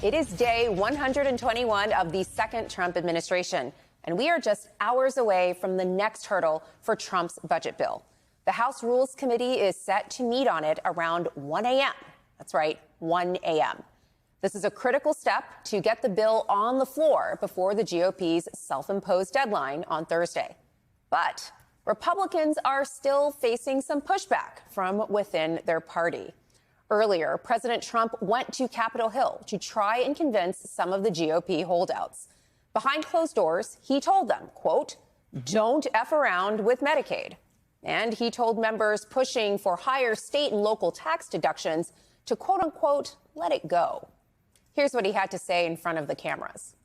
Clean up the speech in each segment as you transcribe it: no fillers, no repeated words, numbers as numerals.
It is day 121 of the second Trump administration, and we are just hours away from the next hurdle for Trump's budget bill. The House Rules Committee is set to meet on it around 1 a.m. That's right, 1 a.m. This is a critical step to get the bill on the floor before the GOP's self-imposed deadline on Thursday. But Republicans are still facing some pushback from within their party. Earlier, President Trump went to Capitol Hill to try and convince some of the GOP holdouts. Behind closed doors, he told them, quote, "Don't F around with Medicaid." And he told members pushing for higher state and local tax deductions to, quote unquote, let it go. Here's what he had to say in front of the cameras.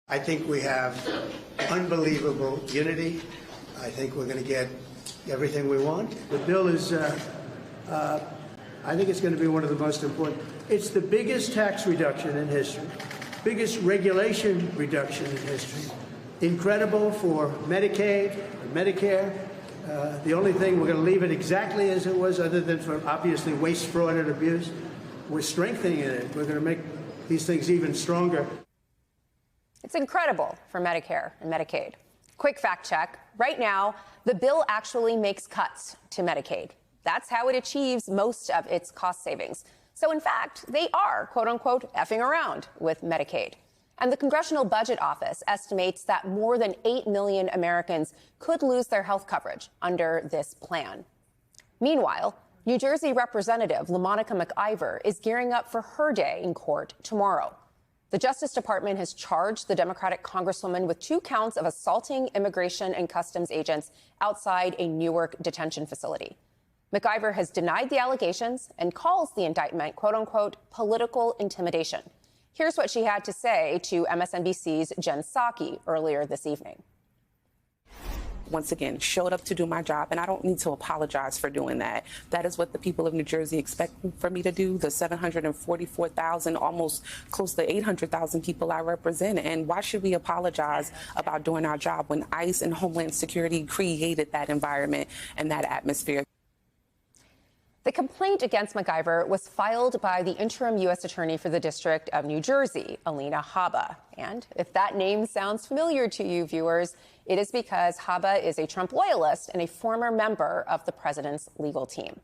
I think we have unbelievable unity. I think we're going to get everything we want. The bill is, I think it's going to be one of the most important. It's the biggest tax reduction in history, biggest regulation reduction in history. Incredible for Medicaid, Medicare. The only thing, we're going to leave it exactly as it was, other than for obviously waste, fraud, and abuse. We're strengthening it. We're going to make these things even stronger. It's incredible for Medicare and Medicaid. Quick fact check. Right now, the bill actually makes cuts to Medicaid. That's how it achieves most of its cost savings. So, in fact, they are, quote unquote, effing around with Medicaid. And the Congressional Budget Office estimates that more than 8 million Americans could lose their health coverage under this plan. Meanwhile, New Jersey Representative LaMonica McIver is gearing up for her day in court tomorrow. The Justice Department has charged the Democratic Congresswoman with 2 counts of assaulting immigration and customs agents outside a Newark detention facility. McIver has denied the allegations and calls the indictment, quote unquote, political intimidation. Here's what she had to say to MSNBC's Jen Psaki earlier this evening. Once again, showed up to do my job, and I don't need to apologize for doing that. That is what the people of New Jersey expect for me to do, the 744,000, almost close to 800,000 people I represent. And why should we apologize about doing our job when ICE and Homeland Security created that environment and that atmosphere? The complaint against McIver was filed by the interim U.S. Attorney for the District of New Jersey, Alina Habba. And if that name sounds familiar to you, viewers, it is because Habba is a Trump loyalist and a former member of the president's legal team.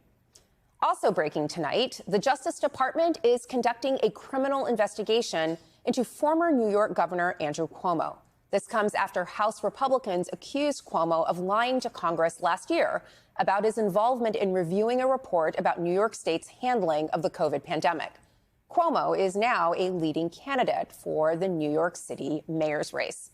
Also breaking tonight, the Justice Department is conducting a criminal investigation into former New York Governor Andrew Cuomo. This comes after House Republicans accused Cuomo of lying to Congress last year about his involvement in reviewing a report about New York State's handling of the COVID pandemic. Cuomo is now a leading candidate for the New York City mayor's race.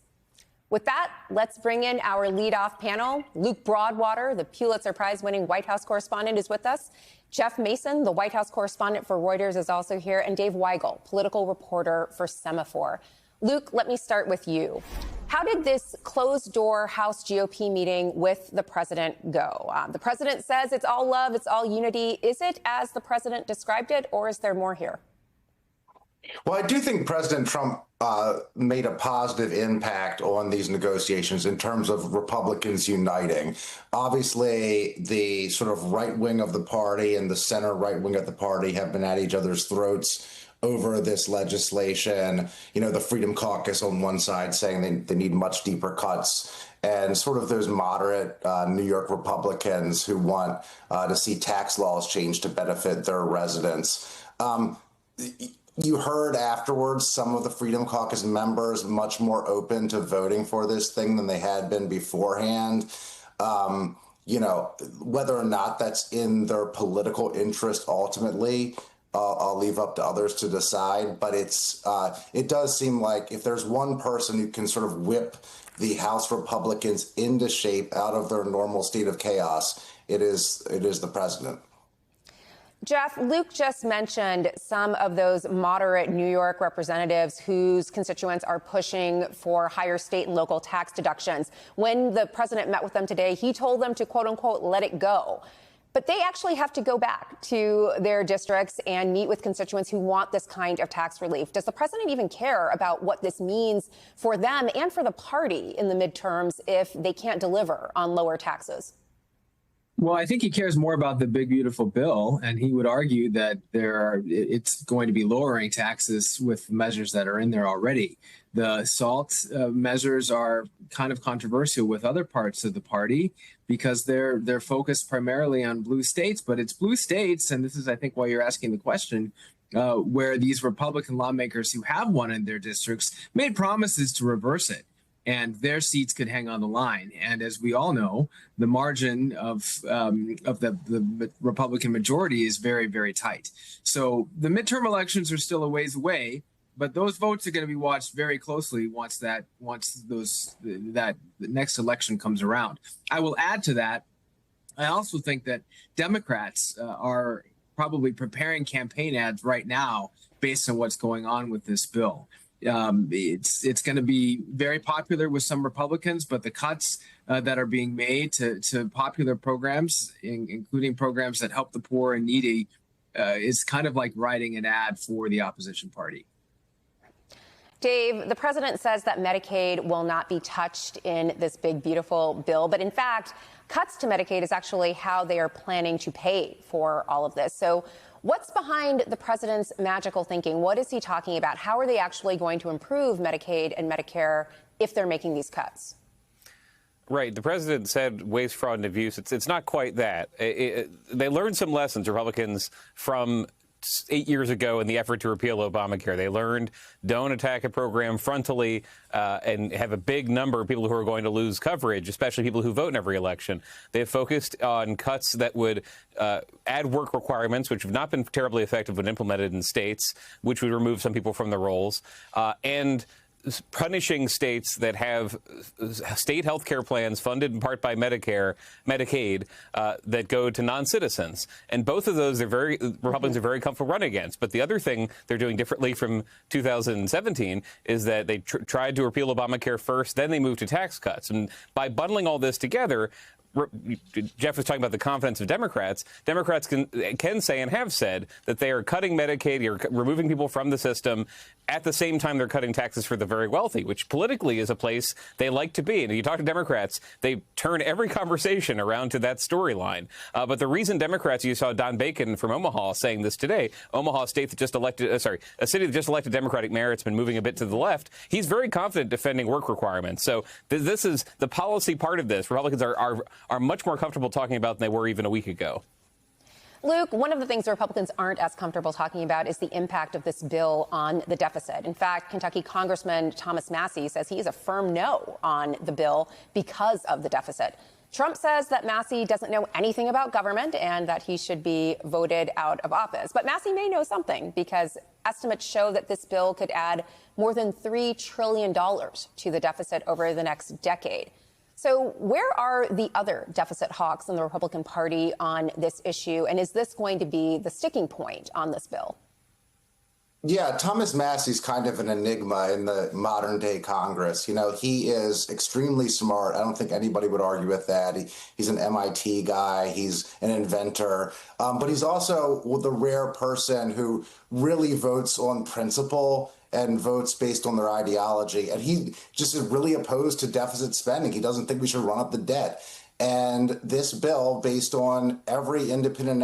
With that, let's bring in our leadoff panel. Luke Broadwater, the Pulitzer Prize-winning White House correspondent, is with us. Jeff Mason, the White House correspondent for Reuters, is also here. And Dave Weigel, political reporter for Semafor. Luke, let me start with you. How did this closed-door House GOP meeting with the president go? The president says it's all love, it's all unity. Is it as the president described it, or is there more here? Well, I do think President Trump made a positive impact on these negotiations in terms of Republicans uniting. Obviously, the sort of right wing of the party and the center right wing of the party have been at each other's throats over this legislation. You know, the Freedom Caucus on one side saying they need much deeper cuts, and sort of those moderate New York Republicans who want to see tax laws changed to benefit their residents. You heard afterwards some of the Freedom Caucus members much more open to voting for this thing than they had been beforehand. You know, whether or not that's in their political interest ultimately, I'll leave up to others to decide. But it does seem like if there's one person who can sort of whip the House Republicans into shape out of their normal state of chaos, it is the president. Jeff, Luke just mentioned some of those moderate New York representatives whose constituents are pushing for higher state and local tax deductions. When the president met with them today, he told them to, quote unquote, let it go. But they actually have to go back to their districts and meet with constituents who want this kind of tax relief. Does the president even care about what this means for them and for the party in the midterms if they can't deliver on lower taxes? Well, I think he cares more about the big, beautiful bill, and he would argue that it's going to be lowering taxes with measures that are in there already. The SALT measures are kind of controversial with other parts of the party because they're focused primarily on blue states, but it's blue states, and this is, I think, why you're asking the question, where these Republican lawmakers who have won in their districts made promises to reverse it, and their seats could hang on the line. And as we all know, the margin of the Republican majority is very, very tight. So the midterm elections are still a ways away, but those votes are going to be watched very closely once that next election comes around. I will add to that, I also think that Democrats are probably preparing campaign ads right now based on what's going on with this bill. It's going to be very popular with some Republicans, but the cuts that are being made to popular programs, including programs that help the poor and needy, is kind of like writing an ad for the opposition party. Dave, the president says that Medicaid will not be touched in this big, beautiful bill. But in fact, cuts to Medicaid is actually how they are planning to pay for all of this. So what's behind the president's magical thinking? What is he talking about? How are they actually going to improve Medicaid and Medicare if they're making these cuts? Right. The president said waste, fraud, and abuse. It's not quite that. They learned some lessons, Republicans, from 8 years ago in the effort to repeal Obamacare. They learned don't attack a program frontally and have a big number of people who are going to lose coverage, especially people who vote in every election. They've focused on cuts that would add work requirements, which have not been terribly effective when implemented in states, which would remove some people from the rolls, and punishing states that have state health care plans funded in part by Medicaid that go to non-citizens. And both of those Republicans are very comfortable running against. But the other thing they're doing differently from 2017 is that they tried to repeal Obamacare first, then they moved to tax cuts. And by bundling all this together, Jeff was talking about the confidence of Democrats. Democrats can say and have said that they are cutting Medicaid, or removing people from the system. At the same time, they're cutting taxes for the very wealthy, which politically is a place they like to be. And if you talk to Democrats, they turn every conversation around to that storyline. But the reason Democrats, you saw Don Bacon from Omaha saying this today, Omaha state that just elected, a city that just elected Democratic mayor, it's been moving a bit to the left. He's very confident defending work requirements. So this is the policy part of this. Republicans are much more comfortable talking about than they were even a week ago. Luke, one of the things the Republicans aren't as comfortable talking about is the impact of this bill on the deficit. In fact, Kentucky Congressman Thomas Massie says he is a firm no on the bill because of the deficit. Trump says that Massie doesn't know anything about government and that he should be voted out of office. But Massie may know something, because estimates show that this bill could add more than $3 trillion to the deficit over the next decade. So where are the other deficit hawks in the Republican Party on this issue? And is this going to be the sticking point on this bill? Yeah, Thomas Massie's kind of an enigma in the modern day Congress. You know, he is extremely smart. I don't think anybody would argue with that. He's an MIT guy. He's an inventor. But he's also the rare person who really votes on principle and votes based on their ideology. And he just is really opposed to deficit spending. He doesn't think we should run up the debt. And this bill, based on every independent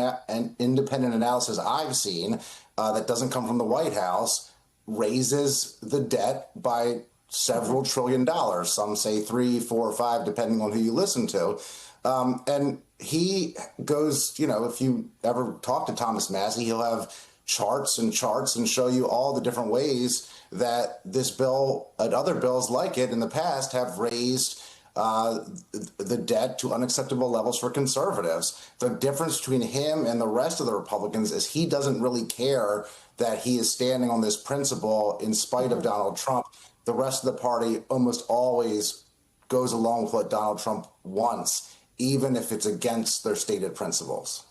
analysis I've seen that doesn't come from the White House, raises the debt by several trillion dollars. Some say 3, 4, or 5, depending on who you listen to. And he goes, you know, if you ever talk to Thomas Massie, he'll have charts and show you all the different ways that this bill and other bills like it in the past have raised the debt to unacceptable levels for conservatives. The difference between him and the rest of the Republicans is he doesn't really care that he is standing on this principle in spite of Donald Trump. The rest of the party almost always goes along with what Donald Trump wants, even if it's against their stated principles.